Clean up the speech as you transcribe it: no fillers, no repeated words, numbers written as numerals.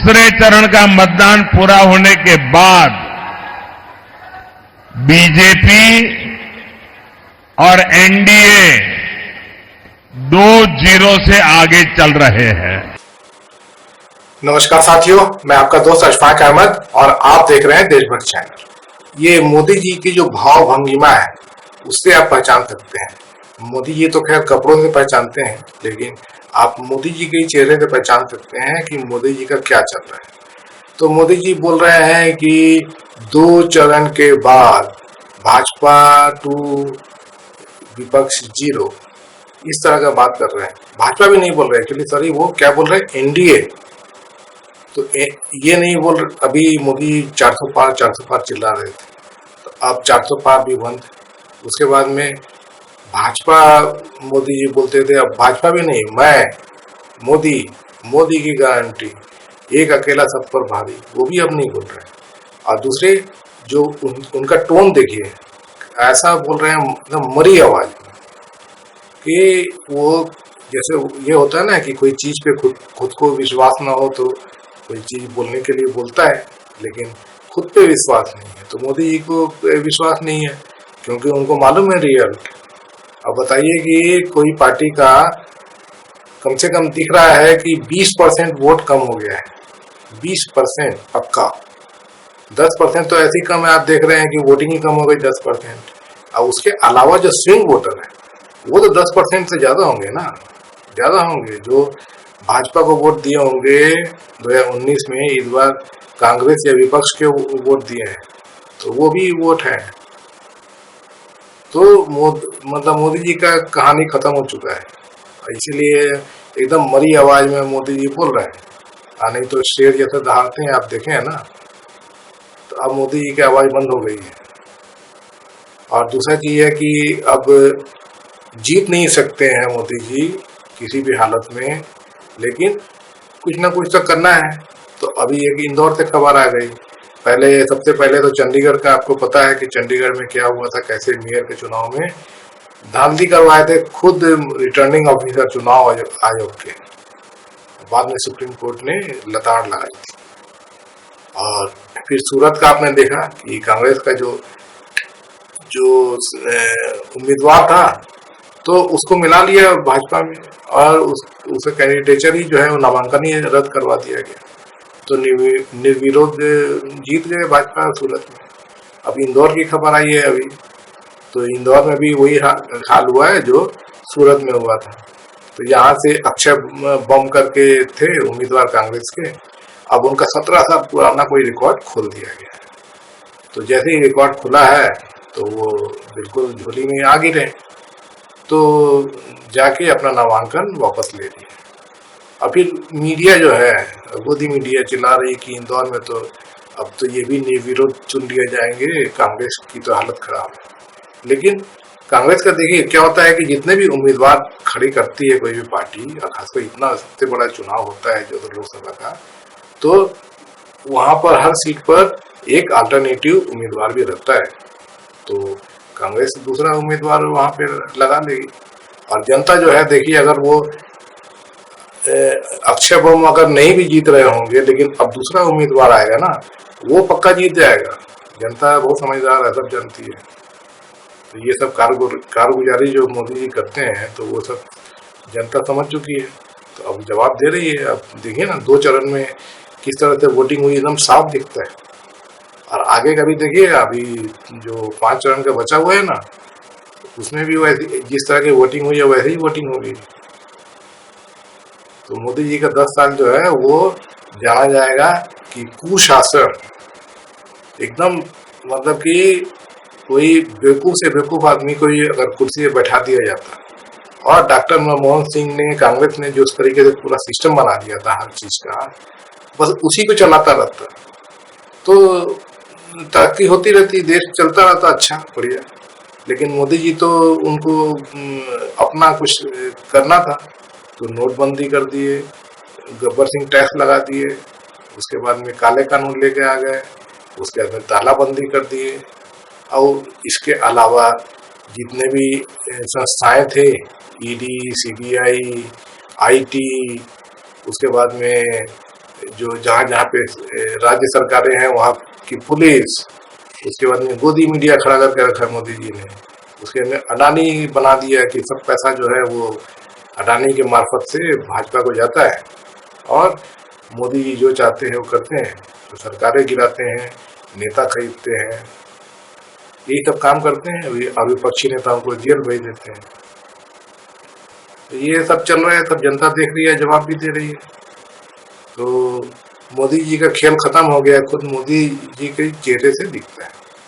दूसरे चरण का मतदान पूरा होने के बाद बीजेपी और एनडीए 2-0 से आगे चल रहे हैं। नमस्कार साथियों, मैं आपका दोस्त अशफाक अहमद और आप देख रहे हैं देशभक्त चैनल। ये मोदी जी की जो भाव भंगिमा है उससे आप पहचान सकते हैं। मोदी जी तो खैर कपड़ों से पहचानते हैं, लेकिन आप मोदी जी के चेहरे से पहचान सकते हैं कि मोदी जी का क्या चल रहा है। तो मोदी जी बोल रहे हैं कि 2 चरण के बाद भाजपा 2 विपक्ष 0, इस तरह का बात कर रहे हैं। भाजपा भी नहीं बोल रहे एक्चुअली, सॉरी, वो क्या बोल रहे हैं, एनडीए। तो ये नहीं बोल रहे। अभी मोदी 400 पार चिल्ला रहे थे, तो अब 400 पार भी बंद। उसके बाद में भाजपा, मोदी जी बोलते थे, अब भाजपा भी नहीं, मैं मोदी की गारंटी, एक अकेला सब पर भारी, वो भी अब नहीं बोल रहे। और दूसरे जो उनका टोन देखिए, ऐसा बोल रहे हैं एकदम मरी आवाज कि वो जैसे ये होता है ना कि कोई चीज पे खुद को विश्वास ना हो तो कोई चीज बोलने के लिए बोलता है, लेकिन खुद पे विश्वास नहीं है। तो मोदी जी को विश्वास नहीं है क्योंकि उनको मालूम है रियल। अब बताइए कि कोई पार्टी का कम से कम दिख रहा है कि 20% वोट कम हो गया है, 20% पक्का। 10% तो ऐसी कम है, आप देख रहे हैं कि वोटिंग ही कम हो गई 10%। अब उसके अलावा जो स्विंग वोटर है वो तो 10% से ज्यादा होंगे ना, ज्यादा होंगे। जो भाजपा को वोट दिए होंगे 2019 में, इस बार कांग्रेस या विपक्ष के वोट दिए हैं, तो वो भी वोट है। तो मतलब मोदी जी का कहानी खत्म हो चुका है, इसीलिए एकदम मरी आवाज में मोदी जी बोल रहे हैं। नहीं तो शेर जैसे दहाड़ते हैं, आप देखे हैं ना। तो अब मोदी जी की आवाज बंद हो गई है। और दूसरा चीज है कि अब जीत नहीं सकते हैं मोदी जी किसी भी हालत में, लेकिन कुछ ना कुछ तो करना है। तो अभी एक इंदौर से खबर आ गई। सबसे पहले तो चंडीगढ़ का आपको पता है कि चंडीगढ़ में क्या हुआ था, कैसे मेयर के चुनाव में धांधली करवाए थे खुद रिटर्निंग ऑफिसर चुनाव आयोग के। बाद में सुप्रीम कोर्ट ने लताड़ लगाई थी। और फिर सूरत का आपने देखा कि कांग्रेस का जो उम्मीदवार था तो उसको मिला लिया भाजपा में, और उसका कैंडिडेचर ही जो है वो नामांकन ही रद्द करवा दिया गया। तो निर्विरोध जीत गए भाजपा सूरत में। अब इंदौर की खबर आई है अभी, तो इंदौर में भी वही हाल हुआ है जो सूरत में हुआ था। तो यहाँ से अक्षय बम करके थे उम्मीदवार कांग्रेस के, अब उनका 17 साल पुराना कोई रिकॉर्ड खोल दिया गया है। तो जैसे ही रिकॉर्ड खुला है तो वो बिल्कुल झोली में आ गिरे, तो जाके अपना नामांकन वापस ले लिया। और फिर मीडिया जो है, गोदी मीडिया चिल्ला रही कि इंदौर में तो अब तो ये भी निर्विरोध चुन लिए जाएंगे, कांग्रेस की तो हालत खराब है। लेकिन कांग्रेस का देखिए क्या होता है कि जितने भी उम्मीदवार खड़ी करती है कोई भी पार्टी, और खासकर इतना सबसे बड़ा चुनाव होता है जो लोकसभा का, तो वहां पर हर सीट पर एक अल्टरनेटिव उम्मीदवार भी रहता है। तो कांग्रेस दूसरा उम्मीदवार वहां पे लगा लेगी। और जनता जो है देखिए, अगर वो अक्षय बम अगर नहीं भी जीत रहे होंगे, लेकिन अब दूसरा उम्मीदवार आएगा ना, वो पक्का जीत जाएगा। जनता बहुत समझदार है, सब जानती है। तो ये सब कारगुजारी जो मोदी जी करते हैं, तो वो सब जनता समझ चुकी है। तो अब जवाब दे रही है। अब देखिए ना 2 चरण में किस तरह से वोटिंग हुई, एकदम साफ दिखता है। और आगे का भी देखिए, अभी जो 5 चरण का बचा हुआ है ना, उसमें भी वैसी जिस तरह की वोटिंग हुई है वैसे ही वोटिंग होगी। तो मोदी जी का 10 साल जो है वो जाना जाएगा कि कुशासन, एकदम मतलब कि कोई बेवकूफ से बेवकूफ आदमी को ही अगर कुर्सी पे बैठा दिया जाता, और डॉक्टर मनमोहन सिंह ने, कांग्रेस ने जो उस तरीके से पूरा सिस्टम बना दिया था हर चीज का, बस उसी को चलाता रहता, तो तरक्की होती रहती, देश चलता रहता अच्छा बढ़िया। लेकिन मोदी जी तो उनको अपना कुछ करना था, तो नोटबंदी कर दिए, गब्बर सिंह टैक्स लगा दिए, उसके बाद में काले कानून लेके आ गए, उसके बाद में तालाबंदी कर दिए। और इसके अलावा जितने भी संस्थाएं थे, ईडी, सीबीआई, आईटी, उसके बाद में जो जहाँ जहाँ पे राज्य सरकारें हैं वहाँ की पुलिस, उसके बाद में गोदी मीडिया खड़ा करके रखा है मोदी जी ने, उसके में अडानी बना दिया कि सब पैसा जो है वो अडानी के मार्फत से भाजपा को जाता है और मोदी जी जो चाहते हैं वो करते हैं, तो सरकारें गिराते हैं, नेता खरीदते हैं, यही सब काम करते हैं, विपक्षी नेताओं को जेल भेज देते हैं। तो ये सब चल रहा है, सब जनता देख रही है, जवाब भी दे रही है। तो मोदी जी का खेल खत्म हो गया, खुद मोदी जी के चेहरे से दिखता है।